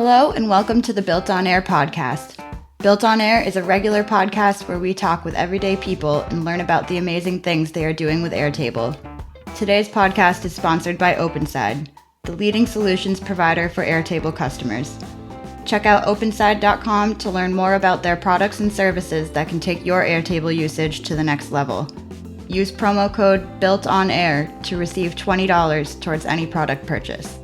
Hello and welcome to the BuiltOnAir podcast. BuiltOnAir is a regular podcast where we talk with everyday people and learn about the amazing things they are doing with Airtable. Today's podcast is sponsored by OpenSide, the leading solutions provider for Airtable customers. Check out openside.com to learn more about their products and services that can take your Airtable usage to the next level. Use promo code BuiltOnAir to receive $20 towards any product purchase.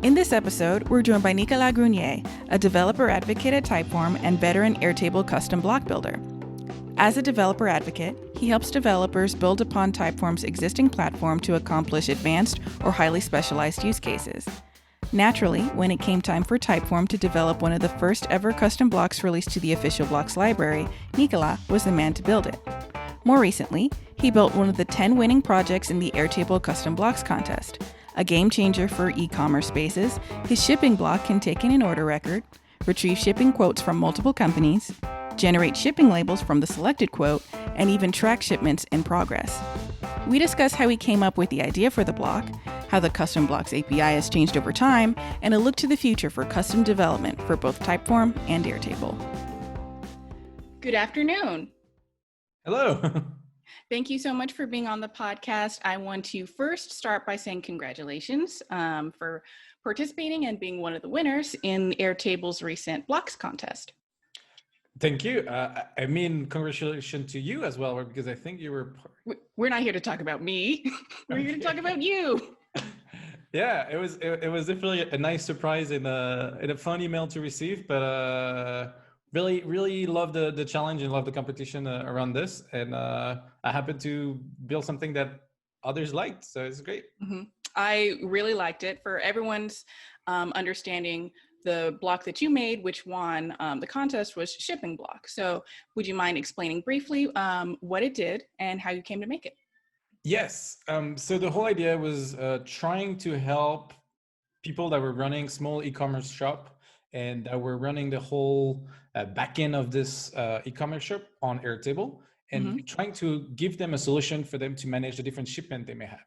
In this episode, we're joined by Nicolas Grenié, a developer advocate at Typeform and veteran Airtable Custom Block Builder. As a developer advocate, he helps developers build upon Typeform's existing platform to accomplish advanced or highly specialized use cases. Naturally, when it came time for Typeform to develop one of the first ever custom blocks released to the official blocks library, Nicolas was the man to build it. More recently, he built one of the 10 winning projects in the Airtable Custom Blocks Contest. A game changer for e-commerce spaces, his shipping block can take in an order record, retrieve shipping quotes from multiple companies, generate shipping labels from the selected quote, and even track shipments in progress. We discuss how he came up with the idea for the block, how the Custom Blocks API has changed over time, and a look to the future for custom development for both Typeform and Airtable. Good afternoon. Hello. Thank you so much for being on the podcast. I want to first start by saying congratulations for participating and being one of the winners in Airtable's recent blocks contest. Thank you. I mean, congratulations to you as well, because I think you were... We're not here to talk about me. We're here to talk about you. Yeah, it was definitely a nice surprise and a fun email to receive, but really love the challenge and love the competition around this. And I happened to build something that others liked, so it's great. Mm-hmm. I really liked it. For everyone's understanding, the block that you made, which won the contest, was shipping block. So would you mind explaining briefly what it did and how you came to make it? Yes. So the whole idea was trying to help people that were running small e-commerce shop and that were running the whole back end of this e-commerce shop on Airtable, and trying to give them a solution for them to manage the different shipment they may have.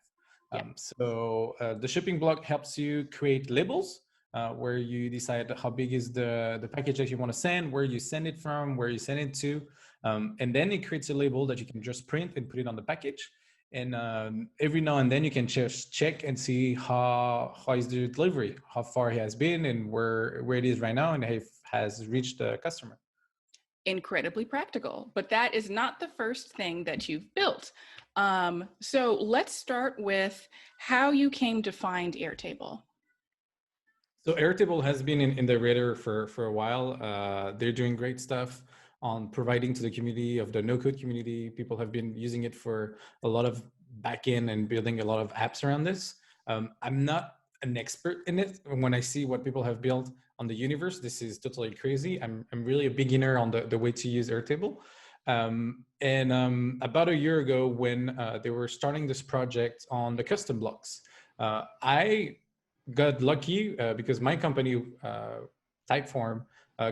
So the shipping block helps you create labels where you decide how big is the package that you want to send, where you send it from, where you send it to, and then it creates a label that you can just print and put it on the package. And every now and then you can just check and see how is the delivery, how far he has been, and where it is right now, and if has reached the customer. Incredibly practical, but that is not the first thing that you've built. So let's start with how you came to find Airtable. So Airtable has been in the radar for a while. They're doing great stuff on providing to the community of the no-code community. People have been using it for a lot of backend and building a lot of apps around this. I'm not an expert in it. When I see what people have built on the universe, this is totally crazy. I'm really a beginner on the way to use Airtable. About a year ago, when they were starting this project on the custom blocks, I got lucky because my company, Typeform,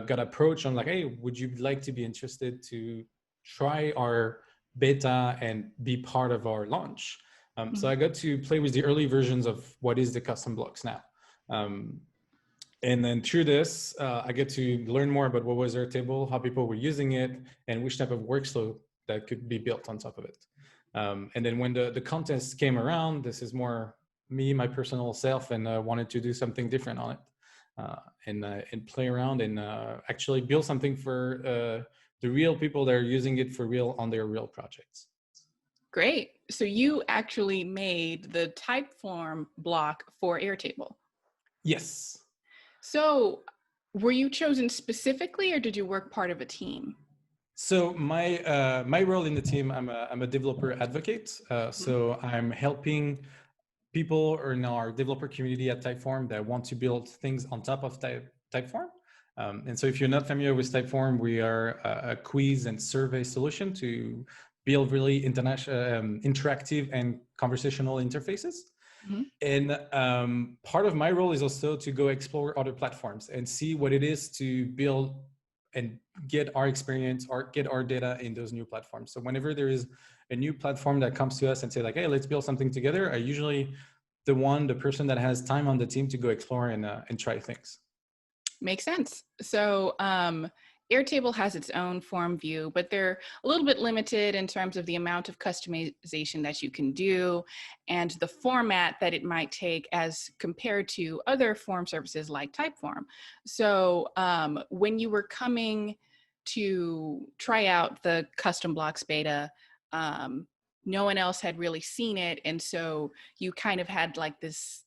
got approached on like, hey, would you like to be interested to try our beta and be part of our launch? So I got to play with the early versions of what is the custom blocks now. And then through this, I get to learn more about what was Airtable, how people were using it, and which type of workflow that could be built on top of it. And then when the contest came around, this is more me, my personal self, and wanted to do something different on it. And play around and actually build something for the real people that are using it for real on their real projects. Great. So you actually made the Typeform block for Airtable. Yes. So were you chosen specifically, or did you work part of a team? So my role in the team, I'm a developer advocate. So I'm helping people in our developer community at Typeform that want to build things on top of Typeform. And so if you're not familiar with Typeform, we are a quiz and survey solution to build really interactive and conversational interfaces. And part of my role is also to go explore other platforms and see what it is to build and get our experience or get our data in those new platforms. So whenever there is a new platform that comes to us and say like, hey, let's build something together, I usually the person that has time on the team to go explore and try things. Makes sense. So Airtable has its own form view, but they're a little bit limited in terms of the amount of customization that you can do and the format that it might take as compared to other form services like Typeform. So when you were coming to try out the custom blocks beta, no one else had really seen it. And so you kind of had like this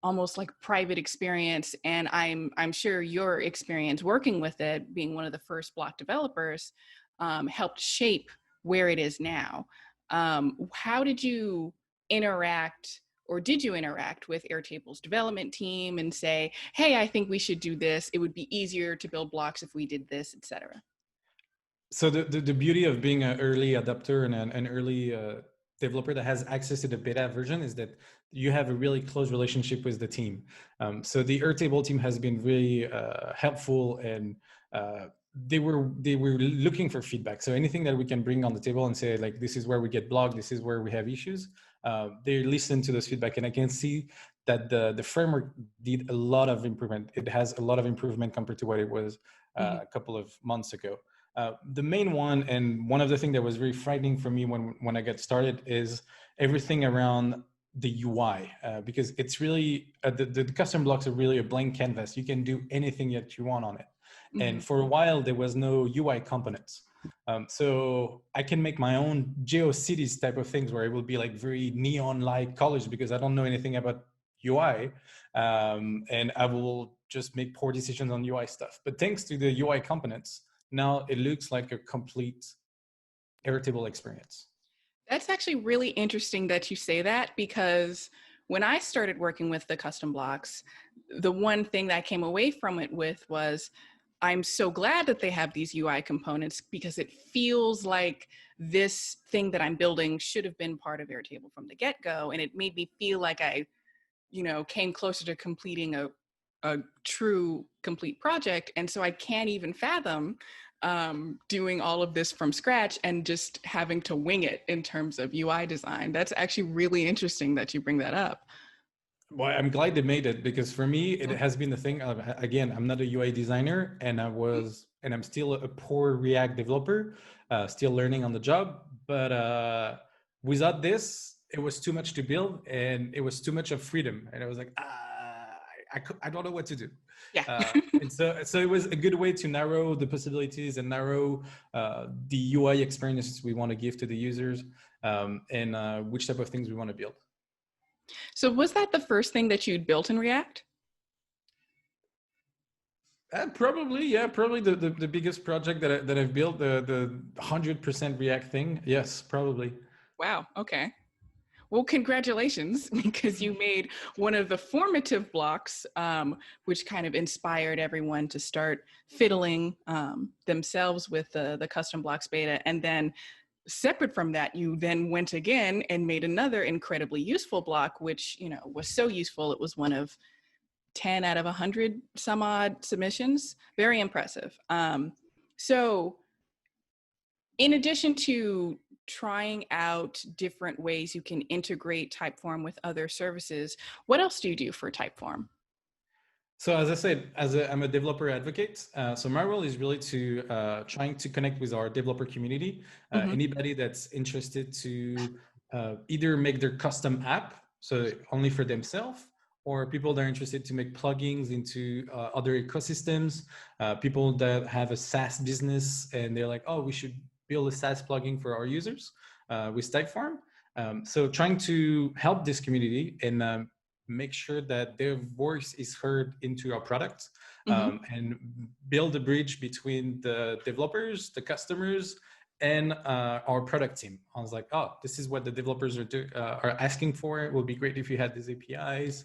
almost like private experience, and I'm sure your experience working with it, being one of the first block developers, helped shape where it is now. How did you interact, or did you interact with Airtable's development team and say, hey, I think we should do this, it would be easier to build blocks if we did this, etc.? So the beauty of being an early adopter and an early developer that has access to the beta version is that you have a really close relationship with the team. So the Airtable team has been really helpful, and they were looking for feedback. So anything that we can bring on the table and say, like, this is where we get blocked, this is where we have issues, they listen to those feedback. And I can see that the framework did a lot of improvement. It has a lot of improvement compared to what it was a couple of months ago. The main one, and one of the things that was very frightening for me when I got started, is everything around the UI, because it's really the custom blocks are really a blank canvas. You can do anything that you want on it. And for a while there was no UI components. So I can make my own GeoCities type of things where it will be like very neon-like colors because I don't know anything about UI, and I will just make poor decisions on UI stuff. But thanks to the UI components, now it looks like a complete Airtable experience. That's actually really interesting that you say that, because when I started working with the custom blocks, the one thing that I came away from it with was, I'm so glad that they have these UI components because it feels like this thing that I'm building should have been part of Airtable from the get-go. And it made me feel like I, came closer to completing a true complete project. And so I can't even fathom doing all of this from scratch and just having to wing it in terms of UI design. That's actually really interesting that you bring that up. Well, I'm glad they made it, because for me, it has been the thing of, again, I'm not a UI designer, and I'm still a poor React developer, still learning on the job. But without this, it was too much to build, and it was too much of freedom. And I was like, I don't know what to do. Yeah. And so it was a good way to narrow the possibilities and narrow the UI experiences we want to give to the users, and which type of things we want to build. So was that the first thing that you'd built in React? Probably, yeah. Probably the biggest project that I've built, the 100% React thing. Yes, probably. Wow. Okay. Well, congratulations, because you made one of the formative blocks, which kind of inspired everyone to start fiddling themselves with the custom blocks beta. And then separate from that, you then went again and made another incredibly useful block, which, was so useful. It was one of 10 out of 100 some odd submissions. Very impressive. So in addition to trying out different ways you can integrate Typeform with other services, what else do you do for Typeform? So as I said, I'm a developer advocate. So my role is really to trying to connect with our developer community. Anybody that's interested to either make their custom app, so only for themselves, or people that are interested to make plugins into other ecosystems, people that have a SaaS business and they're like, oh, we should build a SaaS plugin for our users with Typeform. So trying to help this community and make sure that their voice is heard into our product, and build a bridge between the developers, the customers, and our product team. I was like, oh, this is what the developers are asking for. It will be great if you had these APIs.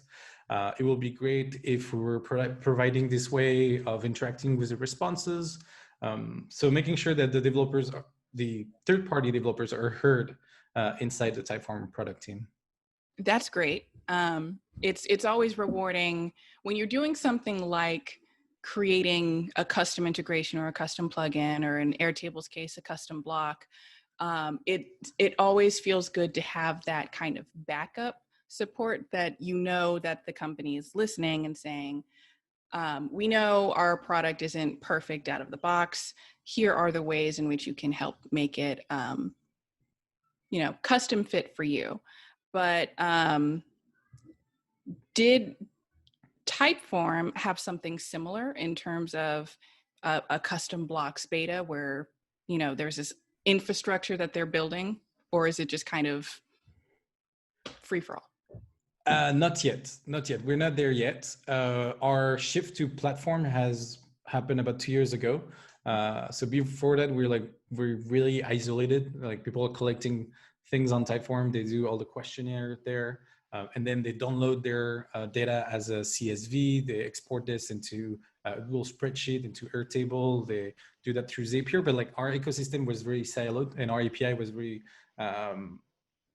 It will be great if we were providing this way of interacting with the responses. So making sure that the developers, the third-party developers, are heard inside the Typeform product team. That's great. It's always rewarding when you're doing something like creating a custom integration or a custom plugin, or in Airtable's case, a custom block. It always feels good to have that kind of backup support, that that the company is listening and saying, we know our product isn't perfect out of the box. Here are the ways in which you can help make it, custom fit for you. But did Typeform have something similar in terms of a custom blocks beta where, there's this infrastructure that they're building, or is it just kind of free for all? Not yet. Not yet. We're not there yet. Our shift to platform has happened about 2 years ago. So before that, we're really isolated. Like people are collecting things on Typeform. They do all the questionnaire there, and then they download their data as a CSV. They export this into a Google spreadsheet, into Airtable. They do that through Zapier. But like our ecosystem was very siloed, and our API was very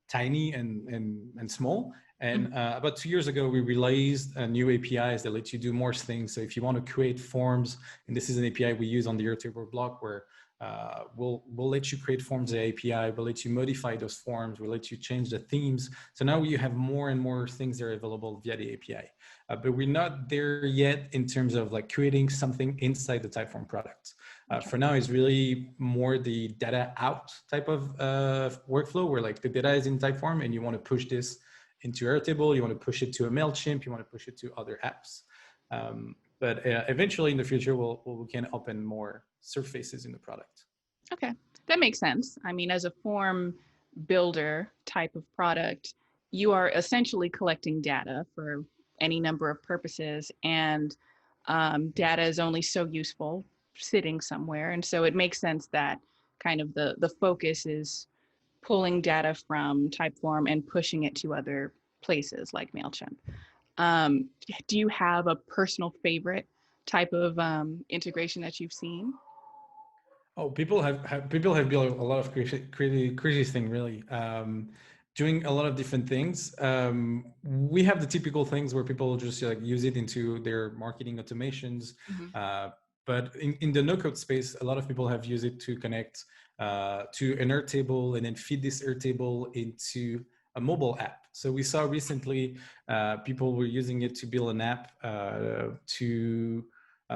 tiny and small. And about 2 years ago, we released new APIs that let you do more things. So if you want to create forms, and this is an API we use on the Airtable block, where we'll let you create forms via API, we'll let you modify those forms, we'll let you change the themes. So now you have more and more things that are available via the API. But we're not there yet in terms of like creating something inside the Typeform product. For now, it's really more the data out type of workflow, where like the data is in Typeform and you want to push this into Airtable, you want to push it to a MailChimp, you want to push it to other apps. But eventually in the future, we can open more surfaces in the product. Okay, that makes sense. I mean, as a form builder type of product, you are essentially collecting data for any number of purposes, and data is only so useful sitting somewhere. And so it makes sense that kind of the focus is pulling data from Typeform and pushing it to other places like MailChimp. Do you have a personal favorite type of integration that you've seen? Oh, people have built a lot of crazy thing, really. Doing a lot of different things. We have the typical things where people just like use it into their marketing automations. But in the no-code space, a lot of people have used it to connect to an Airtable and then feed this Airtable into a mobile app. So we saw recently people were using it to build an app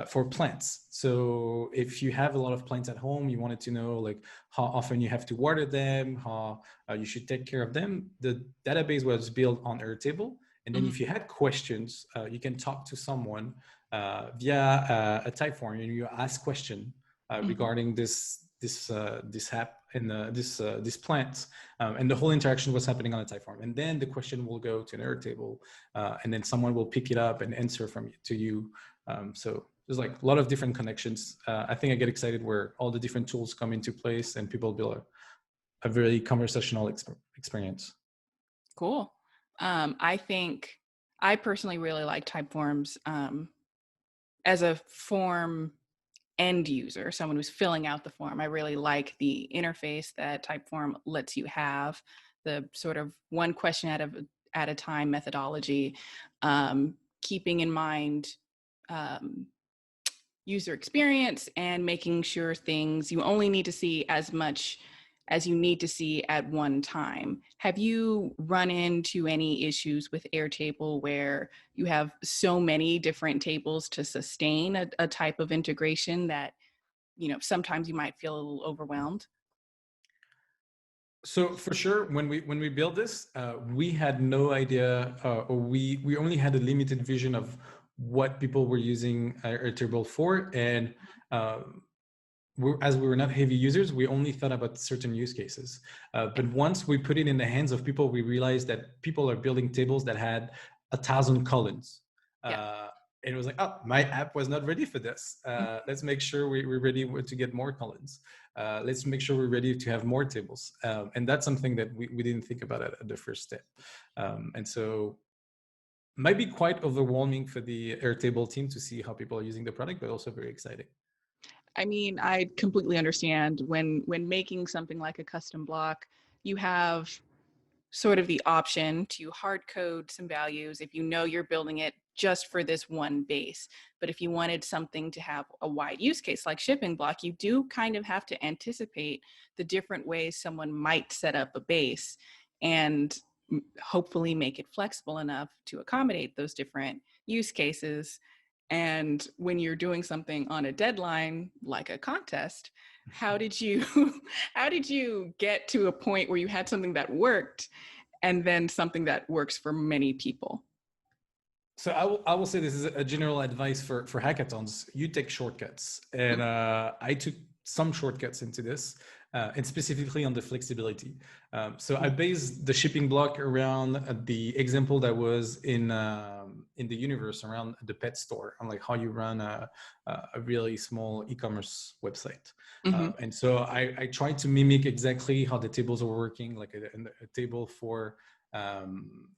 for plants. So if you have a lot of plants at home, you wanted to know like how often you have to water them, how you should take care of them. The database was built on Airtable. And then if you had questions, you can talk to someone via a Typeform, and you ask question regarding this app and this plant, and the whole interaction was happening on a Typeform. And then the question will go to an Airtable, and then someone will pick it up and answer to you. So there's like a lot of different connections. I think I get excited where all the different tools come into place and people build a very conversational experience. Cool. I think I personally really like Typeforms as a form end user, someone who's filling out the form. I really like the interface that Typeform lets you have, the sort of one question at a time methodology, keeping in mind user experience and making sure you only need to see as much as you need to see at one time. Have you run into any issues with Airtable where you have so many different tables to sustain a type of integration that, sometimes you might feel a little overwhelmed? So for sure, when we built this, we had no idea, or we only had a limited vision of what people were using Airtable for, and as we were not heavy users, we only thought about certain use cases. But once we put it in the hands of people, we realized that people are building tables that had 1,000 columns. And it was like, oh, my app was not ready for this. Let's make sure we're ready to get more columns. Let's make sure we're ready to have more tables. And that's something that we didn't think about at the first step. And so might be quite overwhelming for the Airtable team to see how people are using the product, but also very exciting. I mean, I completely understand when making something like a custom block, you have sort of the option to hard code some values if you know you're building it just for this one base. But if you wanted something to have a wide use case like shipping block, you do kind of have to anticipate the different ways someone might set up a base and hopefully make it flexible enough to accommodate those different use cases. And when you're doing something on a deadline, like a contest, how did you get to a point where you had something that worked and then something that works for many people? So I will say this is a general advice for hackathons. You take shortcuts, and I took some shortcuts into this, and specifically on the flexibility. So I based the shipping block around the example that was in the universe around the pet store, on like how you run a really small e-commerce website. And so I tried to mimic exactly how the tables are working, like a table for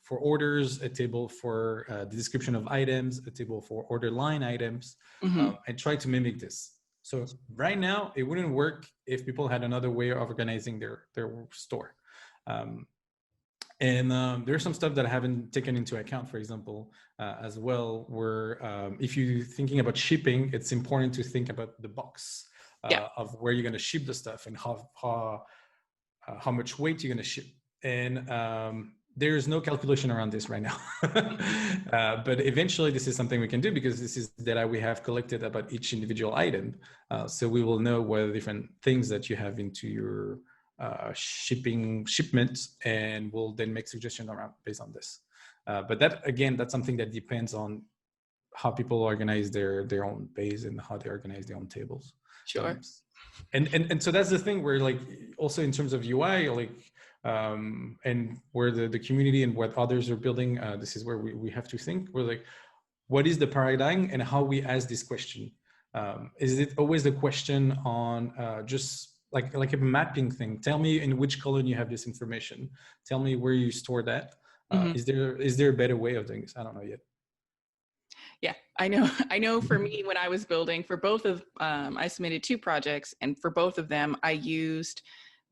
orders, a table for the description of items, a table for order line items, and try to mimic this. So right now, it wouldn't work if people had another way of organizing their store. And there's some stuff that I haven't taken into account, for example, as well, where if you're thinking about shipping, it's important to think about the box of where you're going to ship the stuff and how much weight you're going to ship. And there's no calculation around this right now. But eventually this is something we can do, because this is data we have collected about each individual item. So we will know what are the different things that you have into your shipments, and we'll then make suggestions around based on this. But that's something that depends on how people organize their own base and how they organize their own tables. Sure. And so that's the thing where, like, also in terms of UI, like, and where the community and what others are building, this is where we have to think. We're like, what is the paradigm and how we ask this question? Is it always the question on just like a mapping thing? Tell me in which column you have this information. Tell me where you store that. Is there a better way of doing this? I don't know yet. Yeah, I know for me, when I was building for both of, I submitted 2 projects, and for both of them, I used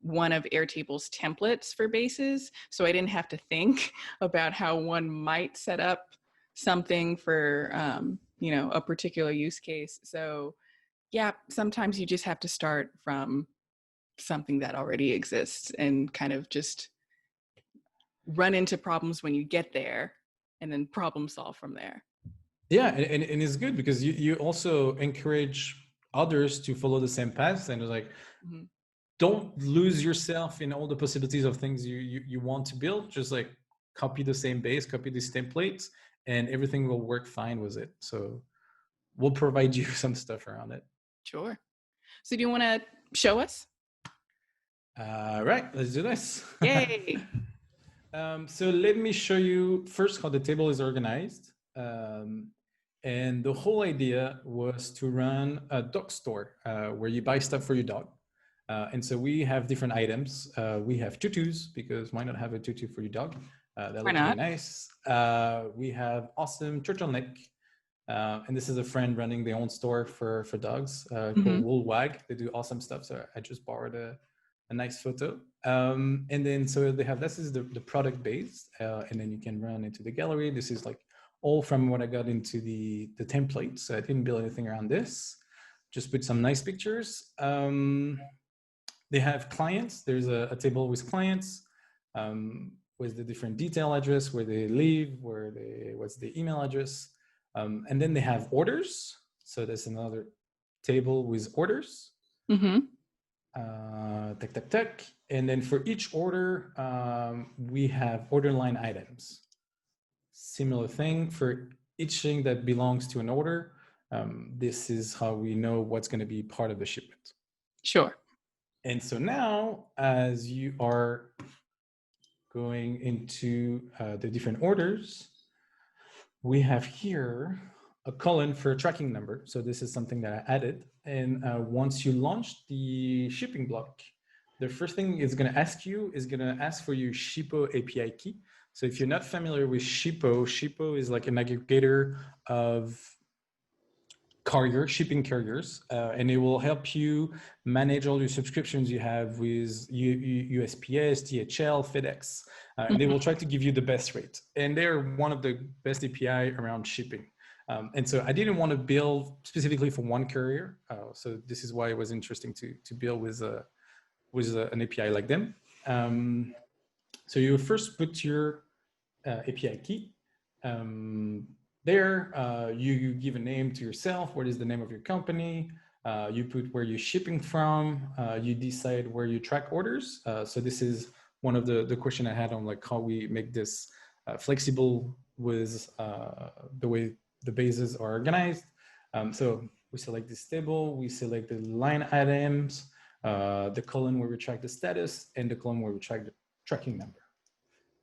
one of Airtable's templates for bases. So I didn't have to think about how one might set up something for, a particular use case. So yeah, sometimes you just have to start from something that already exists and kind of just run into problems when you get there and then problem solve from there. Yeah, and it's good because you also encourage others to follow the same path, and it's like, don't lose yourself in all the possibilities of things you want to build. Just like copy the same base, copy these templates, and everything will work fine with it. So we'll provide you some stuff around it. Sure. So do you want to show us? Right, let's do this. Yay. So let me show you first how the table is organized. And the whole idea was to run a dog store where you buy stuff for your dog. And so we have different items. We have tutus, because why not have a tutu for your dog? That looks really nice. We have awesome turtleneck. And this is a friend running their own store for dogs called Wool Wag. They do awesome stuff. So I just borrowed a nice photo. And then so they have, this is the product base. And then you can run into the gallery. This is like all from what I got into the template. So I didn't build anything around this. Just put some nice pictures. They have clients. There's a table with clients, with the different detail address, where they live, what's the email address. And then they have orders. So there's another table with orders. Tuck. And then for each order, we have order line items. Similar thing for each thing that belongs to an order. This is how we know what's going to be part of the shipment. Sure. And so now, as you are going into the different orders, we have here a column for a tracking number. So this is something that I added. And once you launch the shipping block, the first thing it's going to ask you is going to ask for your Shippo API key. So if you're not familiar with Shippo is like an aggregator of shipping carriers, and it will help you manage all your subscriptions you have with USPS, DHL, FedEx, and they will try to give you the best rate. And they're one of the best API around shipping. And so I didn't want to build specifically for one carrier. So this is why it was interesting to build with an API like them. So you first put your API key. there, you give a name to yourself. What is the name of your company? You put where you're shipping from. You decide where you track orders. So this is one of the question I had on like how we make this flexible with the way the bases are organized. So we select this table, we select the line items, the column where we track the status, and the column where we track the tracking number.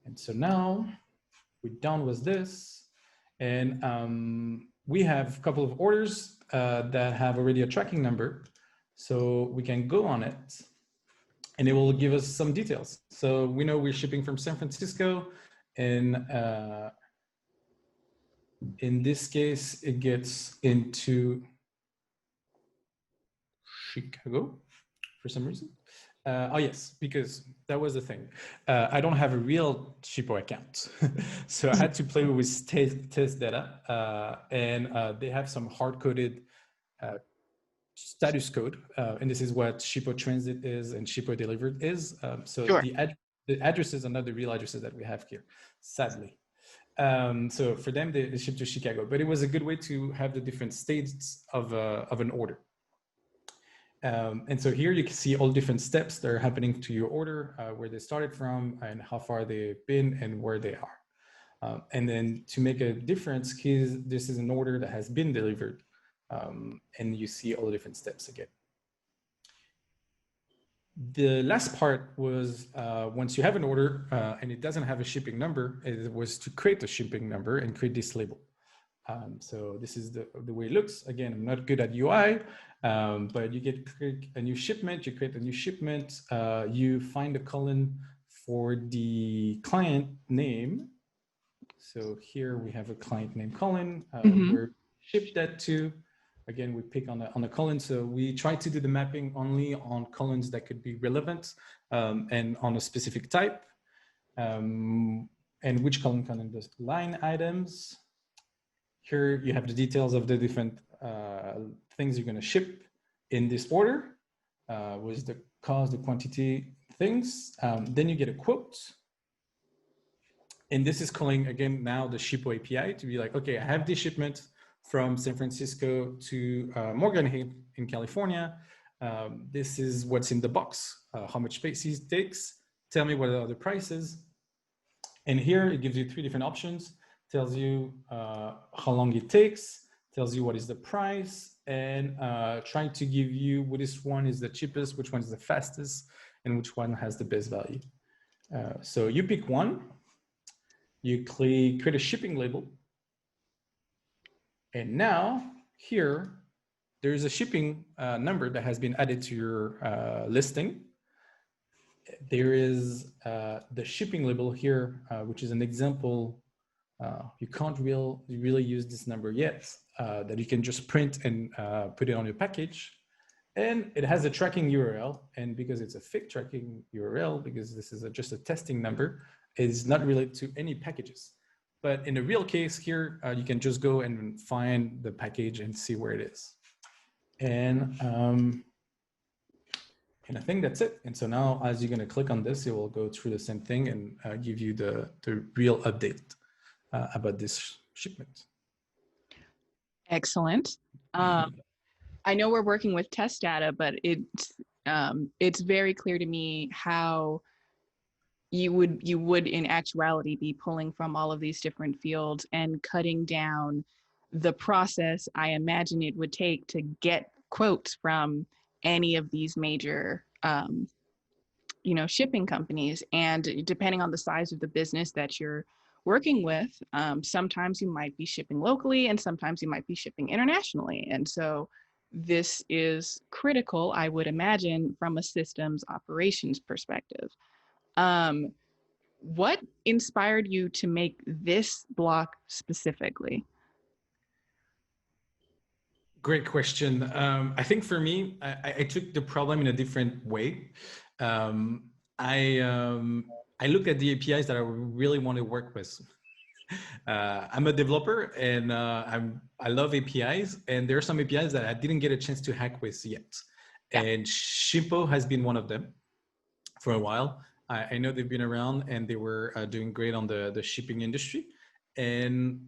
And so now we're done with this. And we have a couple of orders that have already a tracking number. So we can go on it and it will give us some details. So we know we're shipping from San Francisco, and in this case, it gets into Chicago for some reason. Oh yes, because that was the thing. I don't have a real Shippo account. So I had to play with test data, and they have some hard-coded status code, and this is what Shippo Transit is and Shippo Delivered is. So Sure. the addresses are not the real addresses that we have here, sadly. So for them, they ship to Chicago, but it was a good way to have the different states of an order. And so here you can see all different steps that are happening to your order, where they started from and how far they've been and where they are. And then to make a difference, this is an order that has been delivered, and you see all the different steps again. The last part was once you have an order and it doesn't have a shipping number, it was to create a shipping number and create this label. So this is the way it looks. Again, I'm not good at UI, but you create a new shipment, you create a new shipment, you find a column for the client name. So here we have a client name column where we ship that to. Again, we pick on a column. So we try to do the mapping only on columns that could be relevant and on a specific type. And which column does line items. Here you have the details of the different things you're going to ship in this order, with the cost, the quantity, things. Then you get a quote. And this is calling, again, now the Shippo API to be like, okay, I have this shipment from San Francisco to Morgan Hill in California. This is what's in the box, how much space it takes. Tell me what are the prices. And here it gives you 3 different options. Tells you how long it takes, tells you what is the price, and trying to give you which one is the cheapest, which one is the fastest, and which one has the best value. So you pick one, you click create a shipping label, and now here there's a shipping number that has been added to your listing. There is the shipping label here, which is an example. You can't really use this number yet, that you can just print and put it on your package. And it has a tracking URL. And because it's a fake tracking URL, because this is just a testing number, it's not related to any packages. But in the real case here, you can just go and find the package and see where it is. And I think that's it. And so now as you're going to click on this, it will go through the same thing and give you the real update about this shipment. Excellent. I know we're working with test data, but it's very clear to me how you would in actuality be pulling from all of these different fields and cutting down the process I imagine it would take to get quotes from any of these major shipping companies. And depending on the size of the business that you're working with, sometimes you might be shipping locally and sometimes you might be shipping internationally. And so this is critical, I would imagine, from a systems operations perspective. What inspired you to make this block specifically? Great question. I think for me, I took the problem in a different way. I looked at the APIs that I really want to work with. I'm a developer and I love APIs, and there are some APIs that I didn't get a chance to hack with yet. Yeah. And Shippo has been one of them for a while. I know they've been around and they were doing great on the shipping industry. And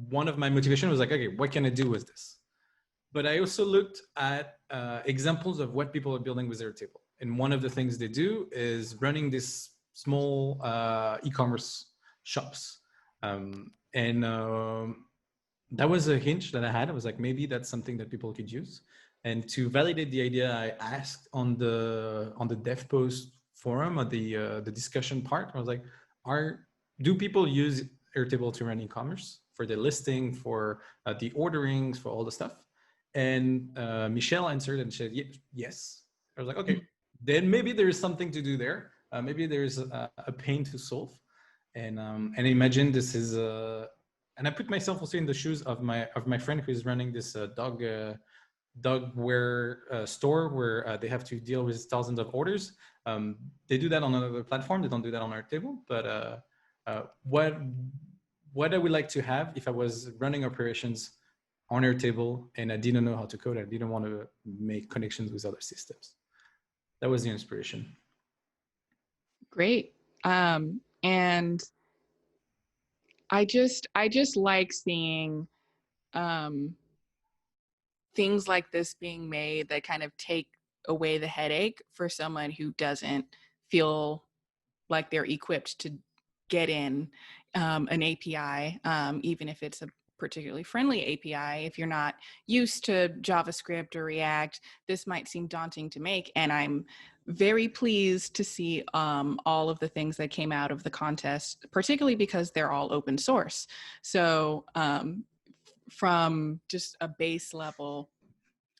one of my motivation was like, okay, what can I do with this? But I also looked at examples of what people are building with Airtable. And one of the things they do is running this small e-commerce shops. That was a hinge that I had. I was like, maybe that's something that people could use. And to validate the idea, I asked on the dev post forum or the discussion part. I was like, do people use Airtable to run e-commerce for the listing, for the orderings, for all the stuff? And Michelle answered and said, yes. I was like, okay, then maybe there is something to do there. Maybe there's a pain to solve. And imagine this is and I put myself also in the shoes of my friend who is running this dog wear store where they have to deal with thousands of orders. They do that on another platform. They don't do that on Airtable. But what I would like to have if I was running operations on Airtable and I didn't know how to code, I didn't want to make connections with other systems. That was the inspiration. Great. And I just like seeing things like this being made that kind of take away the headache for someone who doesn't feel like they're equipped to get in an API, even if it's a particularly friendly API. If you're not used to JavaScript or React, this might seem daunting to make. And I'm very pleased to see all of the things that came out of the contest, particularly because they're all open source. So from just a base level,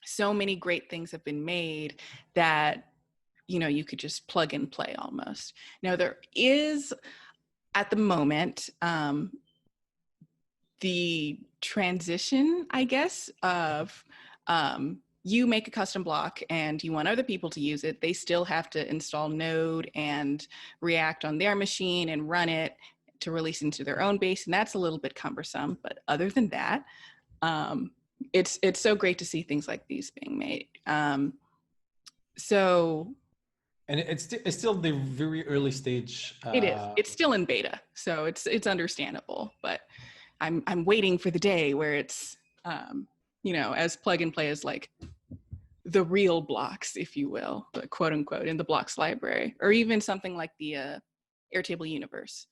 so many great things have been made that, you know, you could just plug and play almost. Now there is, at the moment, the transition, I guess, of you make a custom block and you want other people to use it. They still have to install Node and React on their machine and run it to release into their own base. And that's a little bit cumbersome. But other than that, it's so great to see things like these being made. And it's still the very early stage. It is. It's still in beta, so it's understandable. But I'm waiting for the day where it's you know, as plug and play as like the real blocks, if you will, the quote unquote, in the blocks library, or even something like the Airtable universe.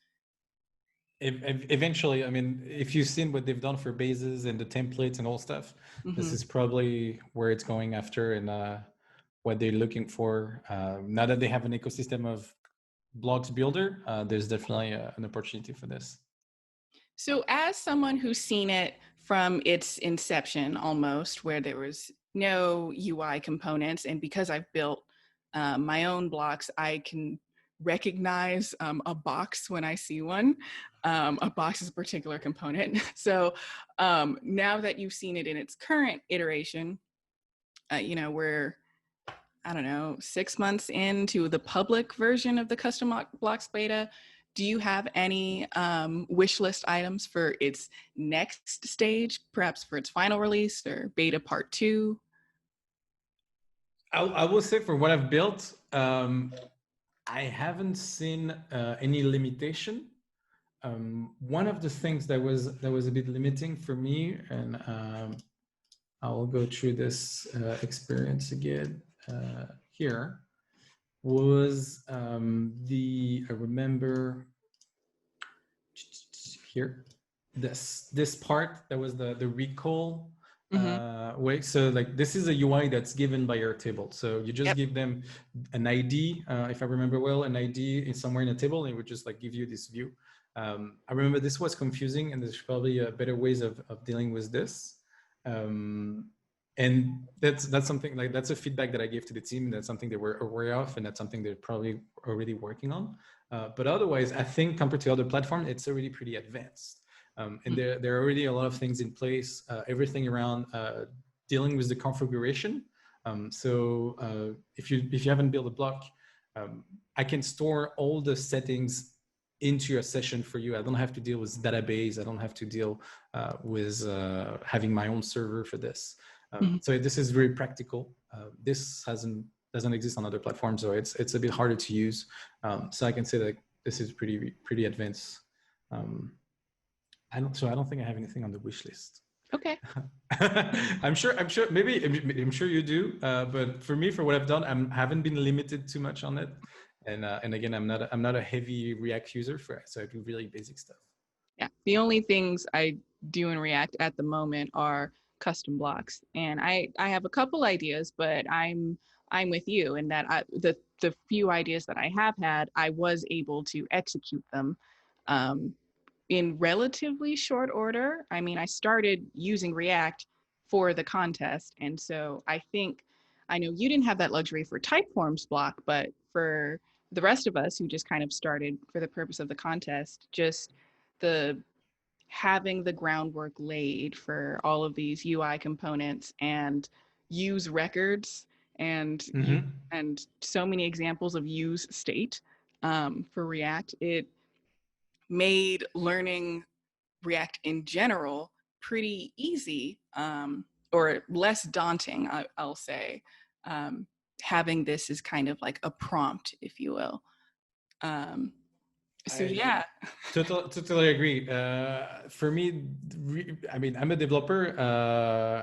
Eventually, I mean, if you've seen what they've done for bases and the templates and all stuff, this is probably where it's going after and what they're looking for. Now that they have an ecosystem of blocks builder, there's definitely an opportunity for this. So as someone who's seen it from its inception almost, where there was no UI components, and because I've built my own blocks, I can recognize a box when I see one. A box is a particular component. So now that you've seen it in its current iteration, you know, we're, I don't know, 6 months into the public version of the custom blocks beta. Do you have any wish list items for its next stage, perhaps for its final release or beta part 2? I will say for what I've built, I haven't seen any limitation. One of the things that was a bit limiting for me, and I'll go through this experience again here, was I remember here, this part that was the recall way. So like this is a UI that's given by Airtable. So you just give them an ID, if I remember well, an ID is somewhere in a table, and it would just like give you this view. I remember this was confusing, and there's probably better ways of dealing with this. And that's something like, that's a feedback that I gave to the team. And that's something they were aware of, and that's something they're probably already working on. But otherwise, I think compared to other platforms, it's already pretty advanced. And there are already a lot of things in place, everything around dealing with the configuration. So if you haven't built a block, I can store all the settings into your session for you. I don't have to deal with database. I don't have to deal with having my own server for this. So this is very practical. This doesn't exist on other platforms, so it's a bit harder to use. So I can say that this is pretty advanced. I don't think I have anything on the wish list. Okay. I'm sure maybe I'm sure you do, but for me, for what I've done, I haven't been limited too much on it, and again, I'm not a heavy React user for it, so I do really basic stuff. Yeah, the only things I do in React at the moment are custom blocks, and I have a couple ideas, but I'm with you in that the few ideas that I have had, I was able to execute them in relatively short order. I mean, I started using React for the contest, and so I know you didn't have that luxury for Typeform's block, but for the rest of us who just kind of started for the purpose of the contest, just the having the groundwork laid for all of these UI components and use records and and so many examples of use state for React, it made learning React in general pretty easy, or less daunting, I'll say, having this as kind of like a prompt, if you will. Yeah. Totally agree. For me, I mean, I'm a developer.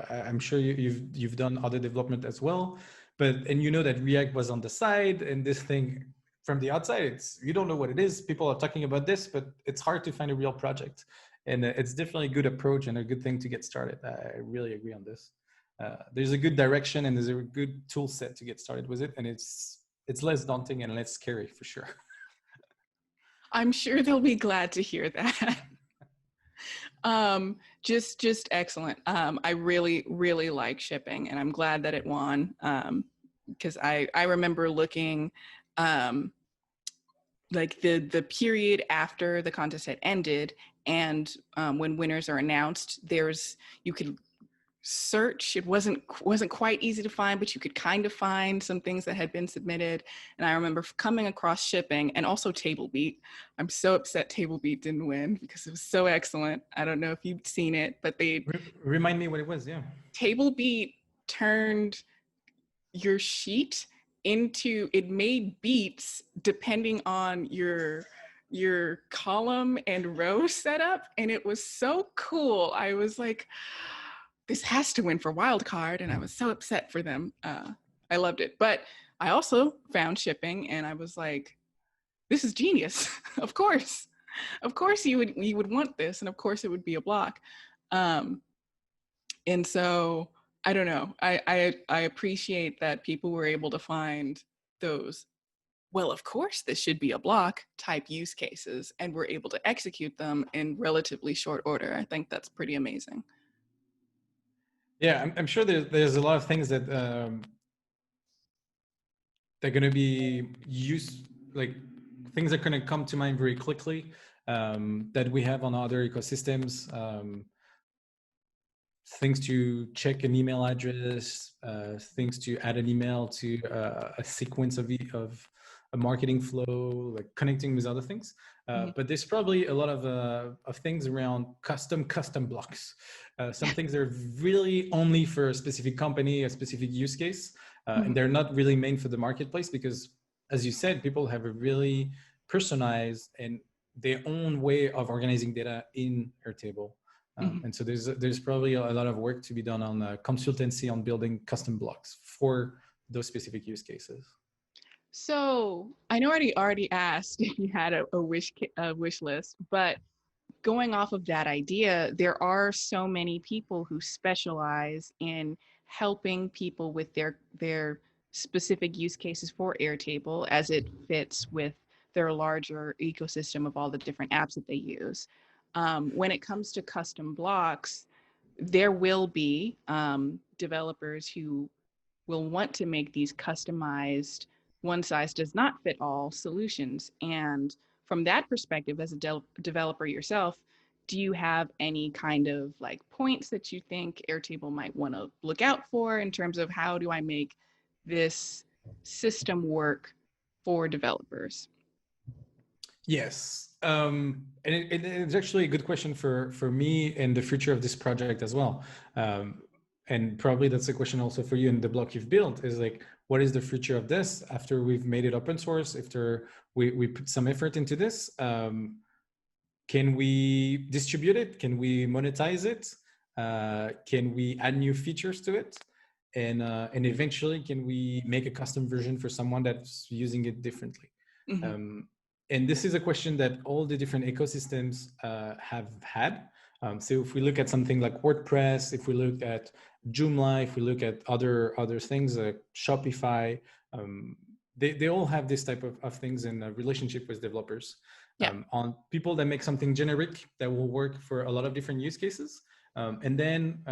I'm sure you've done other development as well, and you know that React was on the side, and this thing from the outside, you don't know what it is. People are talking about this, but it's hard to find a real project, and it's definitely a good approach and a good thing to get started. I really agree on this. There's a good direction and there's a good tool set to get started with it, and it's less daunting and less scary for sure. I'm sure they'll be glad to hear that. Just excellent. I really, really like shipping, and I'm glad that it won. Because I remember looking, like the period after the contest had ended, and when winners are announced, you could search. It wasn't quite easy to find, but you could kind of find some things that had been submitted. And I remember coming across shipping and also TableBeat. I'm so upset TableBeat didn't win because it was so excellent. I don't know if you've seen it, but they remind me what it was. Yeah, TableBeat turned your sheet into, it made beats depending on your column and row setup, and it was so cool. I was like, this has to win for wildcard, and I was so upset for them. I loved it, but I also found shipping, and I was like, this is genius. Of course you would want this, and of course it would be a block. And so I don't know. I appreciate that people were able to find those, well, of course this should be a block type use cases, and were able to execute them in relatively short order. I think that's pretty amazing. Yeah, I'm sure there's a lot of things that they're going to be used, like things that are going to come to mind very quickly that we have on other ecosystems. Things to check an email address, things to add an email to a sequence of a marketing flow, like connecting with other things. But there's probably a lot of things around custom blocks. Some things are really only for a specific company, a specific use case, and they're not really made for the marketplace because, as you said, people have a really personalized and their own way of organizing data in Airtable. And so there's probably a lot of work to be done on consultancy on building custom blocks for those specific use cases. So I know I already asked if you had a wish list, but going off of that idea, there are so many people who specialize in helping people with their specific use cases for Airtable as it fits with their larger ecosystem of all the different apps that they use. When it comes to custom blocks, there will be developers who will want to make these customized, one size does not fit all solutions. And from that perspective, as a developer yourself, do you have any kind of like points that you think Airtable might want to look out for in terms of how do I make this system work for developers? Yes, and it's actually a good question for me and the future of this project as well. And probably that's a question also for you in the block you've built is like, what is the future of this after we've made it open source, after we put some effort into this? Can we distribute it? Can we monetize it? Can we add new features to it? And eventually, can we make a custom version for someone that's using it differently? And this is a question that all the different ecosystems have had. So if we look at something like WordPress, if we look at Joomla, if we look at other things like Shopify, they all have this type of things in a relationship with developers. On people that make something generic that will work for a lot of different use cases. And then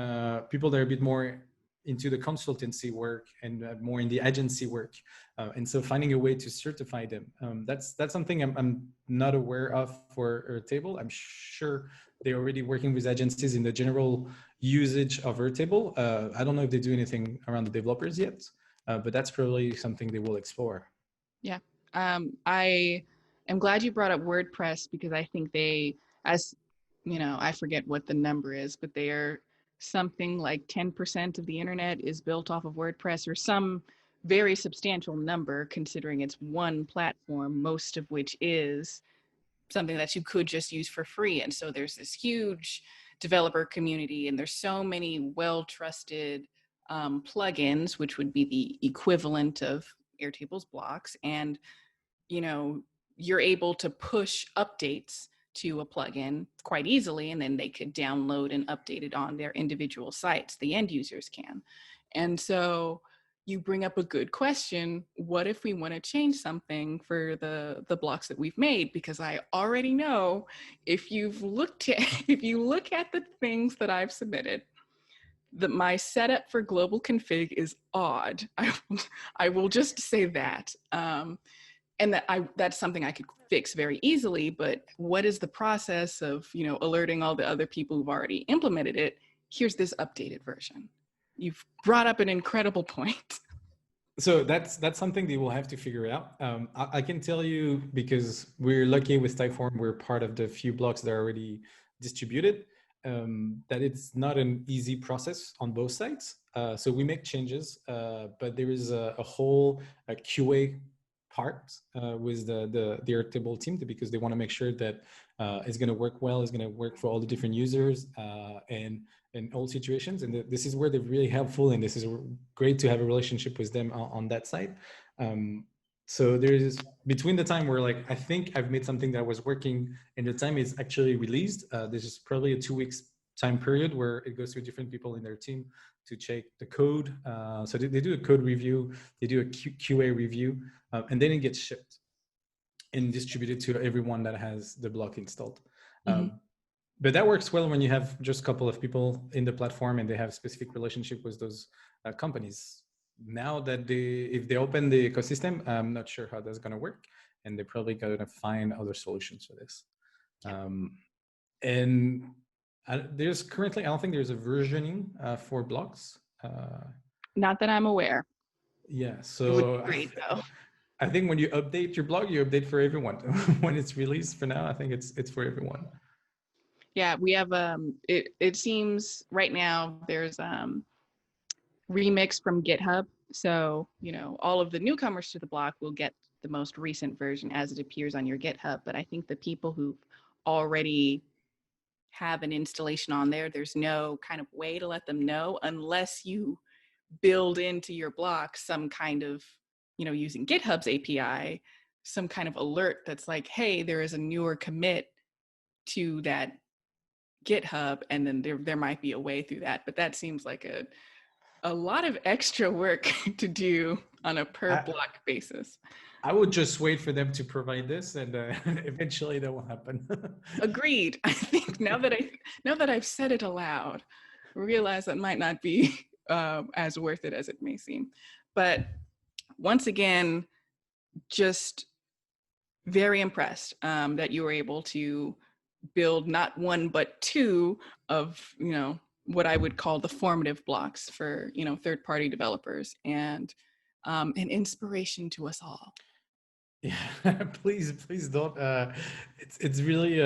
people that are a bit more into the consultancy work and more in the agency work. And so finding a way to certify them. That's something I'm not aware of for Airtable. I'm sure they're already working with agencies in the general usage of Airtable. I don't know if they do anything around the developers yet, but that's probably something they will explore. Yeah. I am glad you brought up WordPress, because I think they, as you know, I forget what the number is, but they are something like 10% of the internet is built off of WordPress, or some very substantial number, considering it's one platform, most of which is something that you could just use for free. And so there's this huge developer community, and there's so many well-trusted plugins, which would be the equivalent of Airtable's blocks. And, you know, you're able to push updates to a plugin quite easily, and then they could download and update it on their individual sites. The end users can. And so you bring up a good question. What if we want to change something for the blocks that we've made? Because I already know, if you look at the things that I've submitted, that my setup for global config is odd. I will just say that. And that's something I could fix very easily. But what is the process of, you know, alerting all the other people who've already implemented it? Here's this updated version. You've brought up an incredible point. So that's something they will have to figure out. I can tell you, because we're lucky with Typeform, we're part of the few blocks that are already distributed, that it's not an easy process on both sides. So we make changes, but there is a whole QA part with the Airtable team, because they want to make sure that it's going to work well, it's going to work for all the different users, and in all situations. And this is where they're really helpful, and this is great to have a relationship with them on that side. So there's, between the time where, like, I think I've made something that was working and the time it's actually released, there's just probably a 2 weeks time period where it goes through different people in their team to check the code. So they do a code review, they do a QA review, and then it gets shipped and distributed to everyone that has the block installed. But that works well when you have just a couple of people in the platform and they have specific relationship with those companies. Now that if they open the ecosystem, I'm not sure how that's going to work, and they're probably going to find other solutions for this. And there's currently, I don't think there's a versioning for blocks. Not that I'm aware. Yeah, so great, though. I think when you update your blog, you update for everyone. When it's released, for now, I think it's for everyone. Yeah, we have it seems right now there's remix from GitHub. So, you know, all of the newcomers to the block will get the most recent version as it appears on your GitHub. But I think the people who already have an installation on there, there's no kind of way to let them know, unless you build into your block some kind of, you know, using GitHub's API, some kind of alert that's like, hey, there is a newer commit to that GitHub, and then there might be a way through that. But that seems like a lot of extra work to do on a per block basis. I would just wait for them to provide this, and eventually that will happen. Agreed. I think now that I've said it aloud, I realize that might not be as worth it as it may seem. But once again, just very impressed that you were able to build not one but two of, you know, what I would call the formative blocks for, you know, third-party developers, and an inspiration to us all. Yeah, please don't. It's really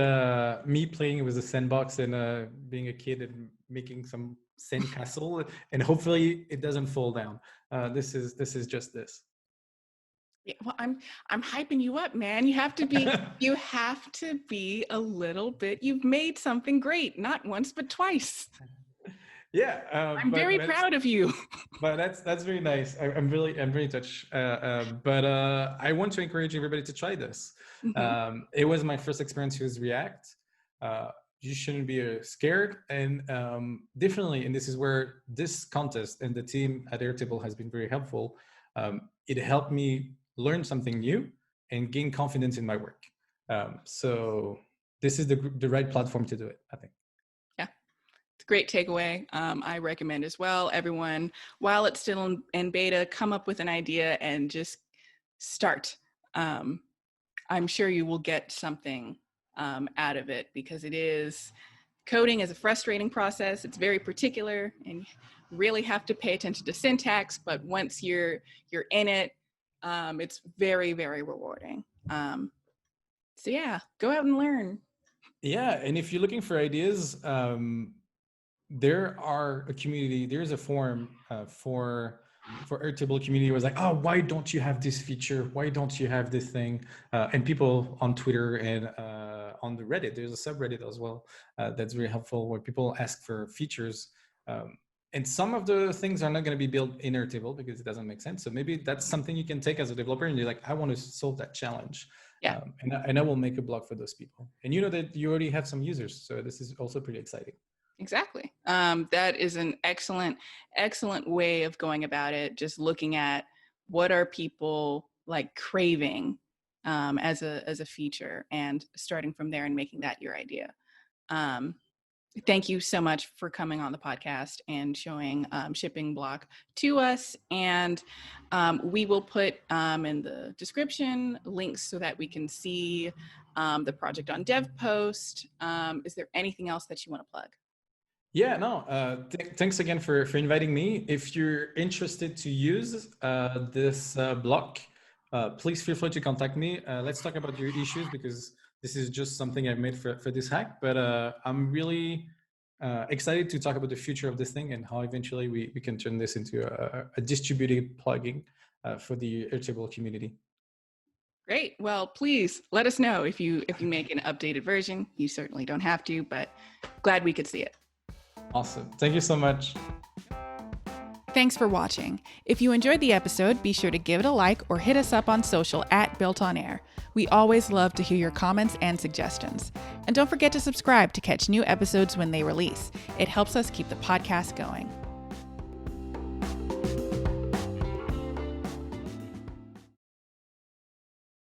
me playing with a sandbox and being a kid and making some sandcastle, and hopefully it doesn't fall down. This is just this. Yeah, well, I'm hyping you up, man. You have to be a little bit. You've made something great, not once but twice. Yeah, I'm very proud of you. but that's very nice. I'm really touched. But I want to encourage everybody to try this. Mm-hmm. It was my first experience with React. You shouldn't be scared, and definitely. And this is where this contest and the team at Airtable has been very helpful. It helped me learn something new and gain confidence in my work. So this is the right platform to do it, I think. It's a great takeaway. I recommend as well. Everyone, while it's still in beta, come up with an idea and just start. I'm sure you will get something out of it, because coding is a frustrating process. It's very particular and really have to pay attention to syntax. But once you're in it, it's very, very rewarding. So yeah, go out and learn. Yeah, and if you're looking for ideas, there are a community. There's a forum for Airtable community was like, oh, why don't you have this feature? Why don't you have this thing? And people on Twitter and on the Reddit, there's a subreddit as well that's very helpful, where people ask for features. And some of the things are not going to be built in Airtable because it doesn't make sense. So maybe that's something you can take as a developer and you're like, I want to solve that challenge. Yeah. And I will make a blog for those people. And you know that you already have some users. So this is also pretty exciting. Exactly. That is an excellent way of going about it. Just looking at what are people like craving as a feature, and starting from there and making that your idea. Thank you so much for coming on the podcast and showing Shipping Block to us. And we will put in the description links so that we can see the project on DevPost. Is there anything else that you want to plug? Yeah, no, thanks again for inviting me. If you're interested to use this block, please feel free to contact me. Let's talk about your issues, because this is just something I've made for this hack. But I'm really excited to talk about the future of this thing and how eventually we can turn this into a distributed plugin for the Airtable community. Great. Well, please let us know if you make an updated version. You certainly don't have to, but glad we could see it. Awesome. Thank you so much. Thanks for watching. If you enjoyed the episode, be sure to give it a like or hit us up on social at BuiltOnAir. We always love to hear your comments and suggestions. And don't forget to subscribe to catch new episodes when they release. It helps us keep the podcast going.